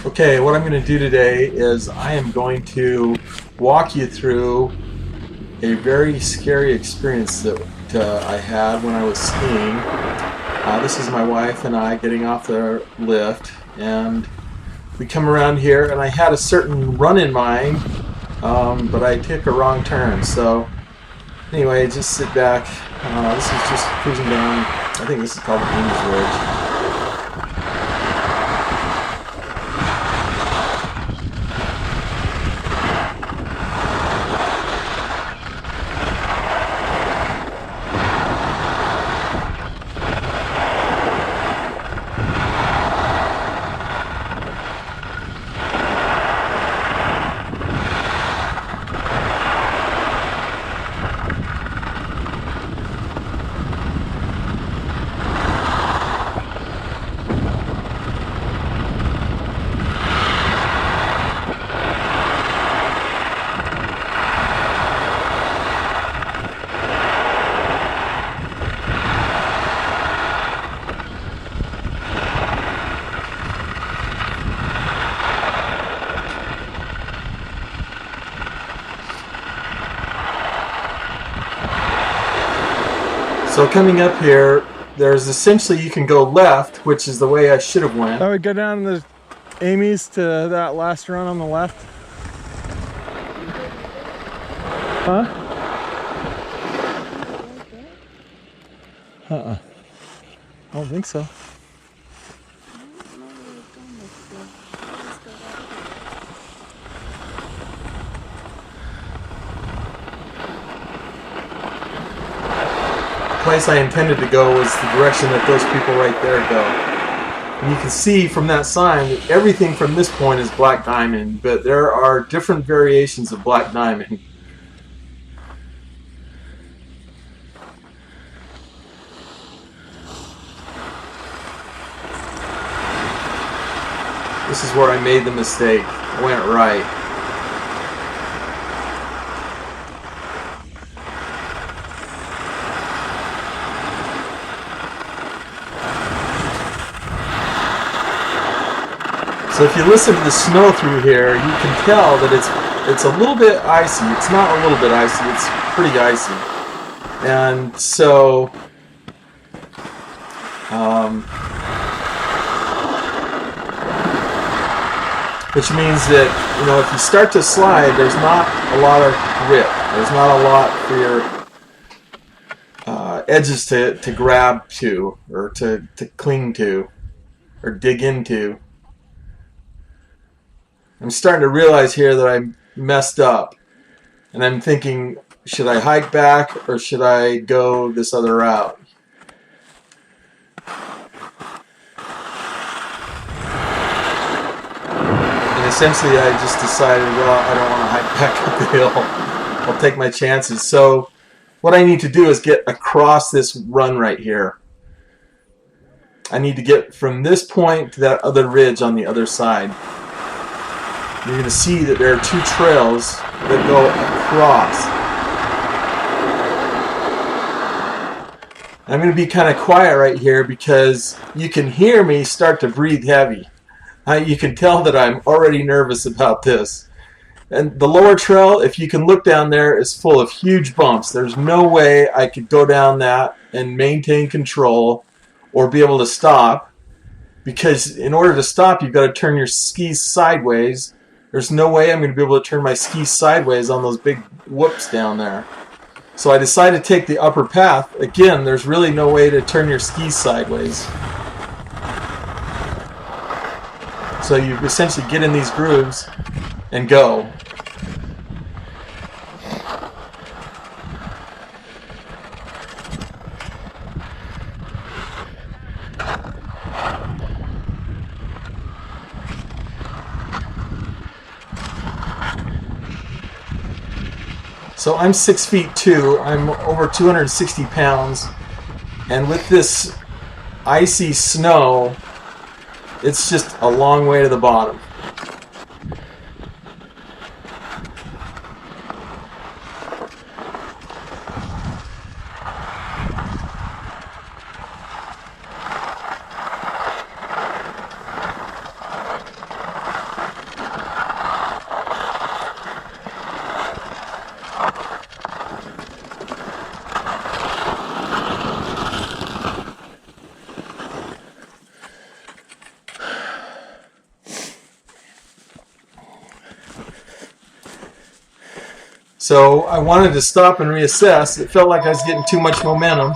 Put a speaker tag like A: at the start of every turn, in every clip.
A: Okay, what I'm going to do today is I am going to walk you through a very scary experience that I had when I was skiing. This is my wife and I getting off the lift, and we come around here, and I had a certain run in mind, but I took a wrong turn. So anyway, just sit back. This is just cruising down. I think this is called Ames Ridge. So coming up here, there's essentially you can go left, which is the way I should have went.
B: I would go down the Amy's to that last run on the left. Huh? I don't think so.
A: The place I intended to go was the direction that those people right there go. And you can see from that sign that everything from this point is black diamond, but there are different variations of black diamond. This is where I made the mistake. I went right. So if you listen to the snow through here, you can tell that it's a little bit icy. It's not a little bit icy, it's pretty icy. And so which means that, you know, if you start to slide, there's not a lot of grip. There's not a lot for your edges to grab to, or to cling to, or dig into. I'm starting to realize here that I messed up, and I'm thinking, should I hike back or should I go this other route? And essentially I just decided, well, I don't want to hike back up the hill. I'll take my chances. So what I need to do is get across this run right here. I need to get from this point to that other ridge on the other side. You're going to see that there are two trails that go across. I'm going to be kind of quiet right here because you can hear me start to breathe heavy. You can tell that I'm already nervous about this. And the lower trail, if you can look down there, is full of huge bumps. There's no way I could go down that and maintain control or be able to stop, because in order to stop, you've got to turn your skis sideways. There's no way I'm going to be able to turn my skis sideways on those big whoops down there. So I decided to take the upper path. Again, there's really no way to turn your skis sideways. So you essentially get in these grooves and go. So I'm 6'2". I'm over 260 pounds, and with this icy snow, it's just a long way to the bottom. So I wanted to stop and reassess. It felt like I was getting too much momentum.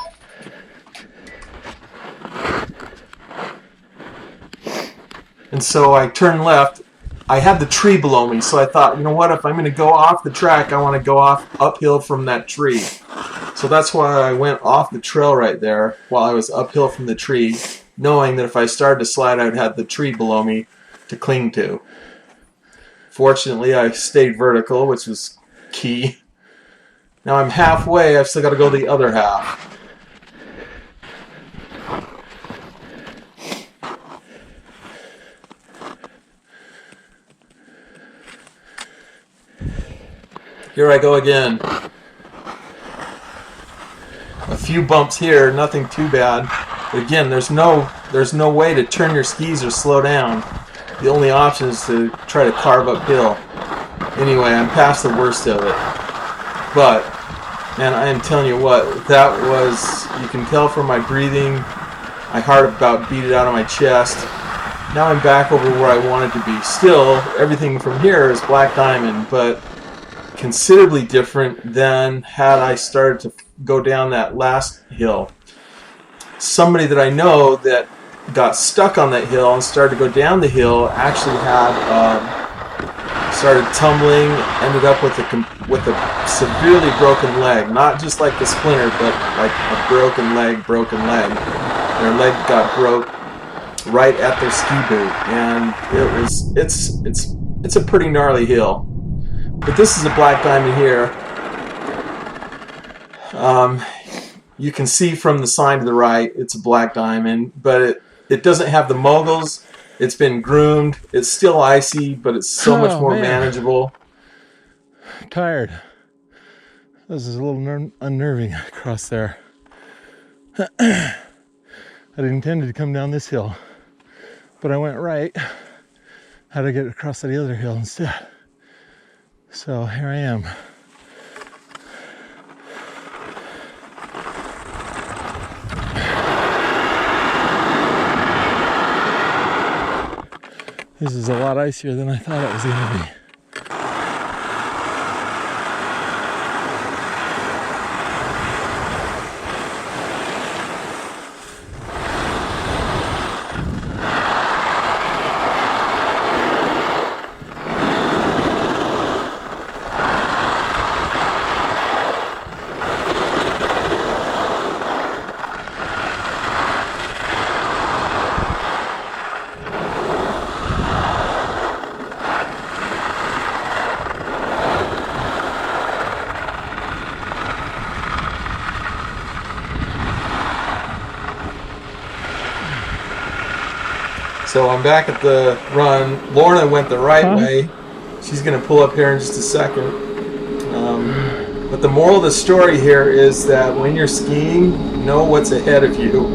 A: And so I turned left. I had the tree below me, so I thought, you know what, if I'm going to go off the track, I want to go off uphill from that tree. So that's why I went off the trail right there while I was uphill from the tree, knowing that if I started to slide, I would have the tree below me to cling to. Fortunately, I stayed vertical, which was key. Now I'm halfway. I've still got to go the other half. Here I go again. A few bumps here, nothing too bad. But again, there's no way to turn your skis or slow down. The only option is to try to carve uphill. Anyway, I'm past the worst of it. But, man, I am telling you what, that was, you can tell from my breathing, my heart about beat it out of my chest. Now I'm back over where I wanted to be. Still, everything from here is black diamond, but considerably different than had I started to go down that last hill. Somebody that I know that got stuck on that hill and started to go down the hill actually had started tumbling, ended up with a severely broken leg, not just like the splinter, but like a broken leg. Their leg got broke right at their ski boot, and it's a pretty gnarly hill. But this is a black diamond here. You can see from the sign to the right, it's a black diamond, but it doesn't have the moguls. It's been groomed. It's still icy, but it's so much more manageable.
B: Tired. This is a little unnerving across there. I intended to come down this hill, but I went right. Had to get across the other hill instead. So here I am. This is a lot icier than I thought it was going to be.
A: So I'm back at the run. Lorna went the right way. She's going to pull up here in just a second. But the moral of the story here is that when you're skiing, know what's ahead of you.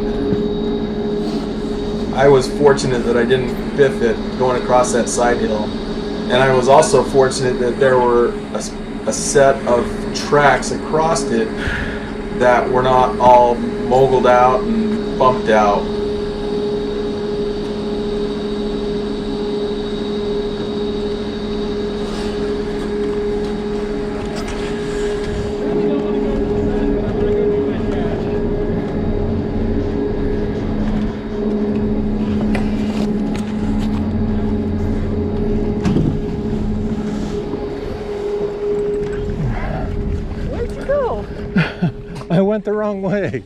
A: I was fortunate that I didn't biff it going across that side hill. And I was also fortunate that there were a set of tracks across it that were not all moguled out and bumped out.
B: I went the wrong way.